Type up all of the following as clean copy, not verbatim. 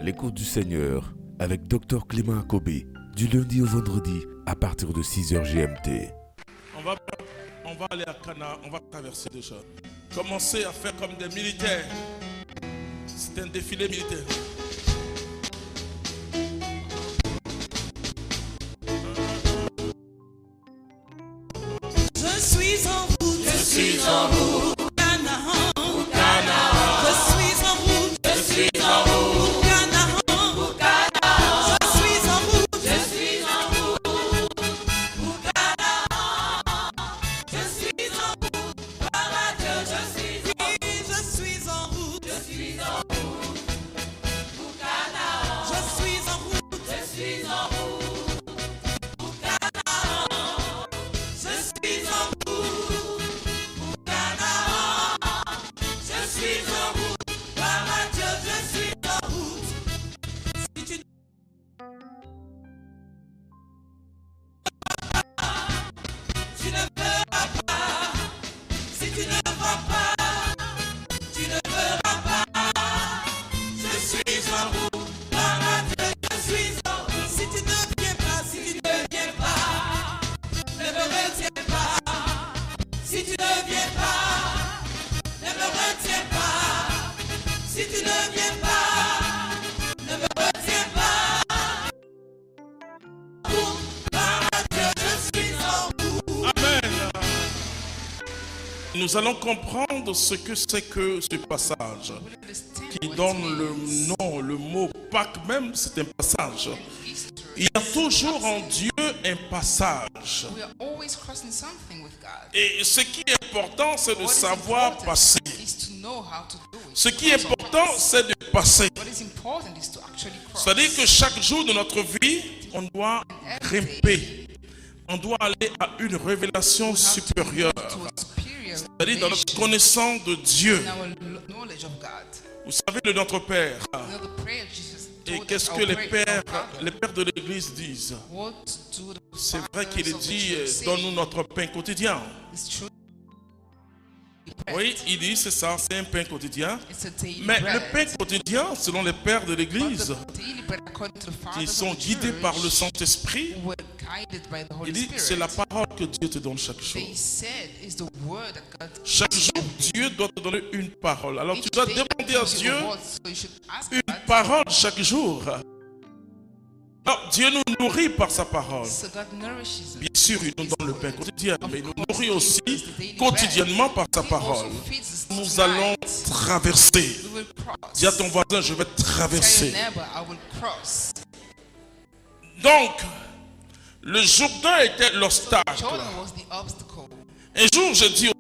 l'écoute du Seigneur avec Dr Clément Akobé, du lundi au vendredi à partir de 6h GMT. On va aller à Cana, on va traverser déjà. Commencez à faire comme des militaires. C'est un défilé militaire. Je suis en route. Je suis en route. Nous allons comprendre ce que c'est que ce passage qui donne le nom, le mot Pâques même, c'est un passage. Il y a toujours en Dieu un passage. Et ce qui est important, c'est de savoir passer. Ce qui est important, c'est de passer. C'est-à-dire que chaque jour de notre vie, on doit grimper. On doit aller à une révélation supérieure. C'est-à-dire dans notre connaissance de Dieu. Vous savez le Notre Père. Et qu'est-ce que les pères de l'Église disent? C'est vrai qu'il dit, donne-nous notre pain quotidien. Oui, il dit c'est ça, c'est un pain quotidien. Mais le pain quotidien, selon les pères de l'Église, qui sont guidés par le Saint-Esprit, il dit c'est la parole que Dieu te donne chaque jour. Chaque jour, Dieu doit te donner une parole. Alors tu dois demander à Dieu une parole chaque jour. Alors, Dieu nous nourrit par sa parole. Bien sûr, il nous donne le pain quotidien, mais il nous nourrit aussi quotidiennement par sa parole. Nous allons traverser. Dis à ton voisin, je vais traverser. Donc, le Jourdain était l'obstacle. Un jour, je dis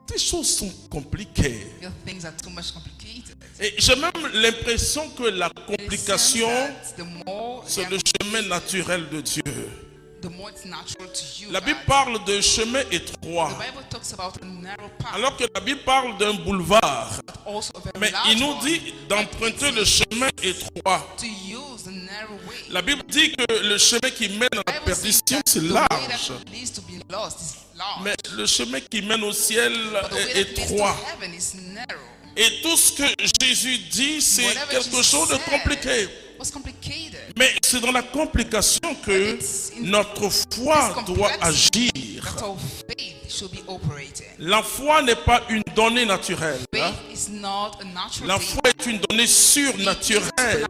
tes choses sont compliquées. Et j'ai même l'impression que la complication, c'est le chemin naturel de Dieu. La Bible parle d'un chemin étroit, alors que la Bible parle d'un boulevard. Mais il nous dit d'emprunter le chemin étroit. La Bible dit que le chemin qui mène à la perdition, c'est large. Mais le chemin qui mène au ciel est étroit. Et tout ce que Jésus dit, c'est quelque chose de compliqué. Mais c'est dans la complication que notre foi doit agir. La foi n'est pas une donnée naturelle. La foi est une donnée surnaturelle.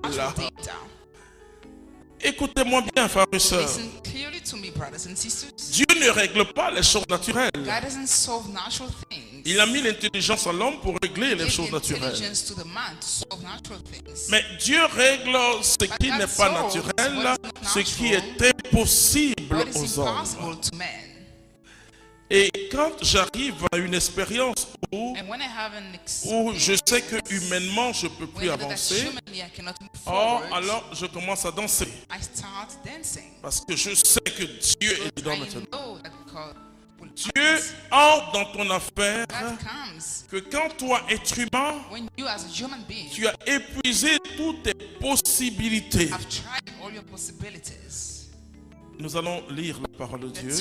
Écoutez-moi bien, frères et sœurs. Dieu ne règle pas les choses naturelles. Il a mis l'intelligence à l'homme pour régler les choses naturelles. Mais Dieu règle ce qui n'est pas naturel, ce qui est impossible aux hommes. Et quand j'arrive à une expérience où je sais que humainement je ne peux plus avancer, alors je commence à danser. Parce que je sais que Dieu est dedans maintenant. Dieu entre dans ton affaire que quand toi, être humain, tu as épuisé toutes tes possibilités. Nous allons lire la parole de Dieu.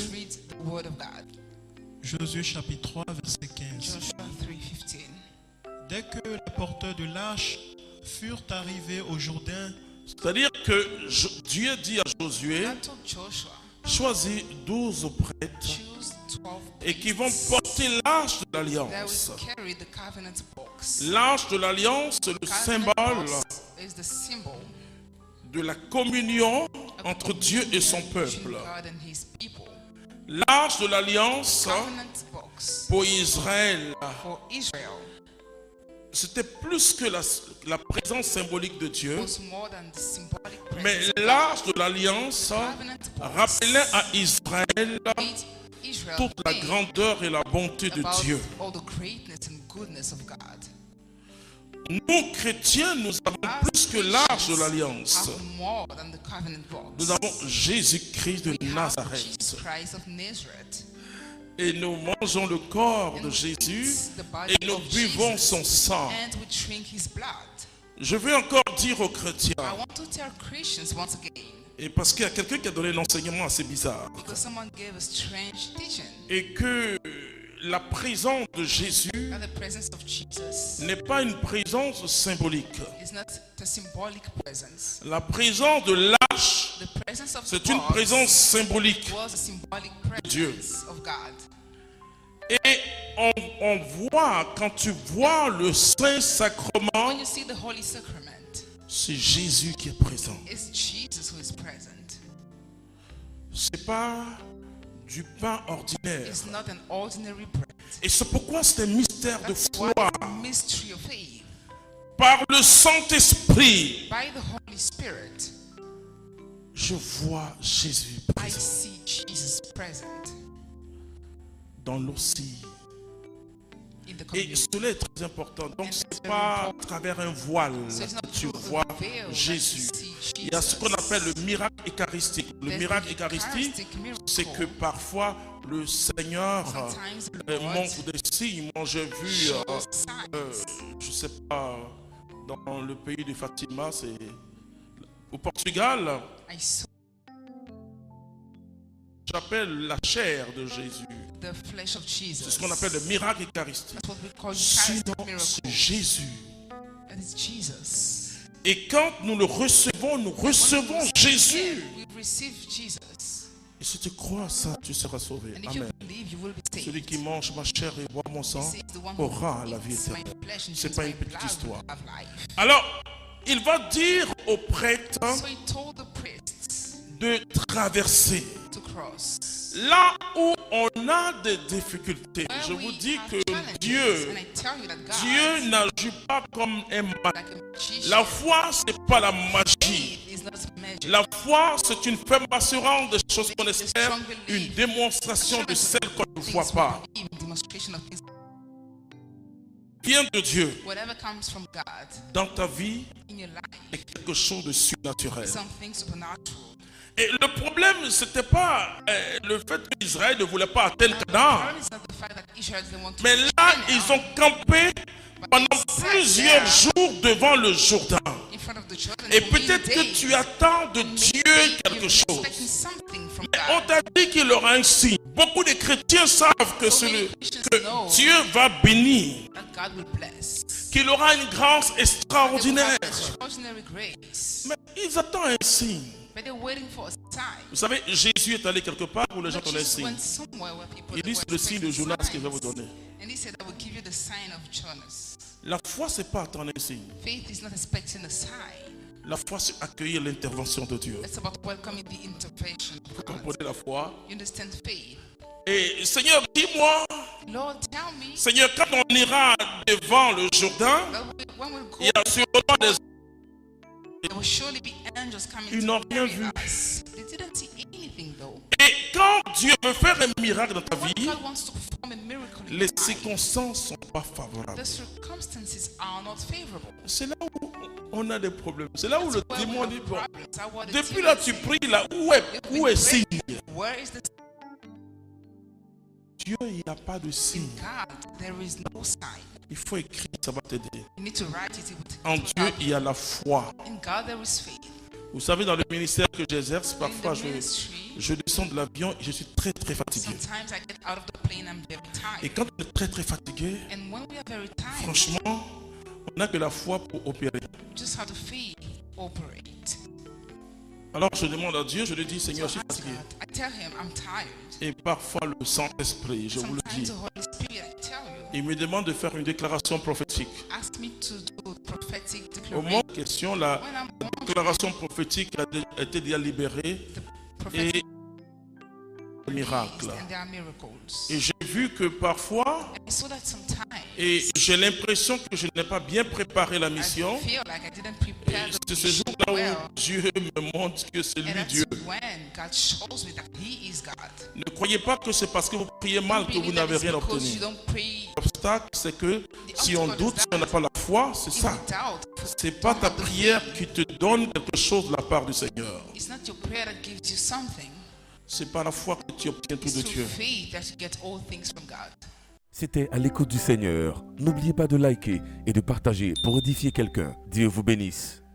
Josué chapitre 3, verset 15. Dès que les porteurs de l'arche furent arrivés au Jourdain, c'est-à-dire que Dieu dit à Josué, choisis 12 prêtres et qui vont porter l'arche de l'alliance. L'arche de l'alliance, c'est le symbole de la communion entre Dieu et son peuple. L'arche de l'alliance pour Israël, c'était plus que la présence symbolique de Dieu, mais l'arche de l'alliance rappelait à Israël toute la grandeur et la bonté de Dieu. Nous, chrétiens, nous avons plus que l'arche de l'alliance. Nous avons Jésus-Christ de Nazareth. Et nous mangeons le corps de Jésus et nous buvons son sang. Je veux encore dire aux chrétiens, et parce qu'il y a quelqu'un qui a donné l'enseignement assez bizarre, et que la présence de Jésus n'est pas une présence symbolique. La présence de l'arche, c'est une présence symbolique de Dieu. Et on voit, quand tu vois le Saint-Sacrement, c'est Jésus qui est présent. C'est pas du pain ordinaire. Et c'est pourquoi c'est un mystère de foi. Par le Saint-Esprit, je vois Jésus présent dans l'ossi. Et cela est très important. Donc ce n'est pas à travers un voile que tu vois Jésus. Il y a ce qu'on appelle le miracle eucharistique. Le miracle eucharistique, c'est que parfois le Seigneur montre des signes. Moi j'ai vu, je ne sais pas, dans le pays de Fatima, c'est au Portugal, j'appelle la chair de Jésus. C'est ce qu'on appelle le miracle eucharistique. Sinon, c'est Jésus. Et quand nous le recevons, nous recevons Jésus. Et si tu crois à ça, tu seras sauvé. Amen. Celui qui mange ma chair et boit mon sang aura la vie éternelle. Ce n'est pas une petite histoire. Alors, il va dire aux prêtres de traverser. Là où on a des difficultés, je vous dis que Dieu n'agit pas comme un magicien. La foi, ce n'est pas la magie. La foi, c'est une ferme assurance des choses qu'on espère, une démonstration de celles qu'on ne voit pas. Vient de Dieu dans ta vie est quelque chose de surnaturel. Et le problème, ce n'était pas le fait qu'Israël ne voulait pas atteindre Canaan. Mais là, ils ont campé pendant plusieurs jours devant le Jourdain. Et peut-être que tu attends de Dieu quelque chose. Mais on t'a dit qu'il aura un signe. Beaucoup de chrétiens savent que Dieu va bénir. Qu'il aura une grâce extraordinaire. Mais ils attendent un signe. Vous savez, Jésus est allé quelque part où les gens attendaient un signe. Il dit c'est le signe de Jonas qu'il va vous donner. La foi, ce n'est pas attendre un signe. La foi, c'est accueillir l'intervention de Dieu. Vous comprenez la foi? Et Seigneur, dis-moi, Seigneur, quand on ira devant le Jourdain, il y a sûrement des ils n'ont rien vu. Et quand Dieu veut faire un miracle dans ta vie, les circonstances ne sont pas favorables. C'est là où on a des problèmes. C'est là où le démon dit, bon, depuis là tu pries, là, où est signe? Dieu, il n'y a pas de signe. Il faut écrire, ça va t'aider. En Dieu, il y a la foi. Vous savez, dans le ministère que j'exerce, In parfois the ministry, je descends de l'avion et je suis très très fatigué. sometimes I get out of the plane, I'm very Et tired. quand on est très très fatigué, And when we are very tired, franchement, on n'a que la foi pour opérer. we just have to faith operate. Alors je demande à Dieu, je lui dis, So Seigneur, I je suis ask fatigué. God, I tell him I'm tired. Et parfois le Saint-Esprit, je vous le Sometimes dis, the Holy Spirit, I tell you, il me demande de faire une déclaration prophétique. ask me to do prophetic Au moment declaration. en question, la When I'm wondering, déclaration prophétique a été déjà libérée the prophetic et miracle. and there are miracles. Et j'ai vu que parfois, I saw that sometimes et j'ai l'impression que je n'ai pas bien préparé la I mission. feel like I didn't prepare Et the c'est ce mission jour-là well. où Dieu me montre que c'est And lui that's Dieu. when God shows me that He is God. Ne croyez pas que c'est parce que vous priez mal que vous Believe that n'avez it's rien because obtenu. you don't pray L'obstacle, c'est que si on doute, si on n'a pas la foi, c'est ça. without. C'est pas ta prière qui te donne quelque chose de la part du Seigneur. It's not your prayer that gives you something. C'est par la foi que tu obtiens tout It's de through Dieu. faith that you get all things from God. C'était à l'écoute du Seigneur. N'oubliez pas de liker et de partager pour édifier quelqu'un. Dieu vous bénisse.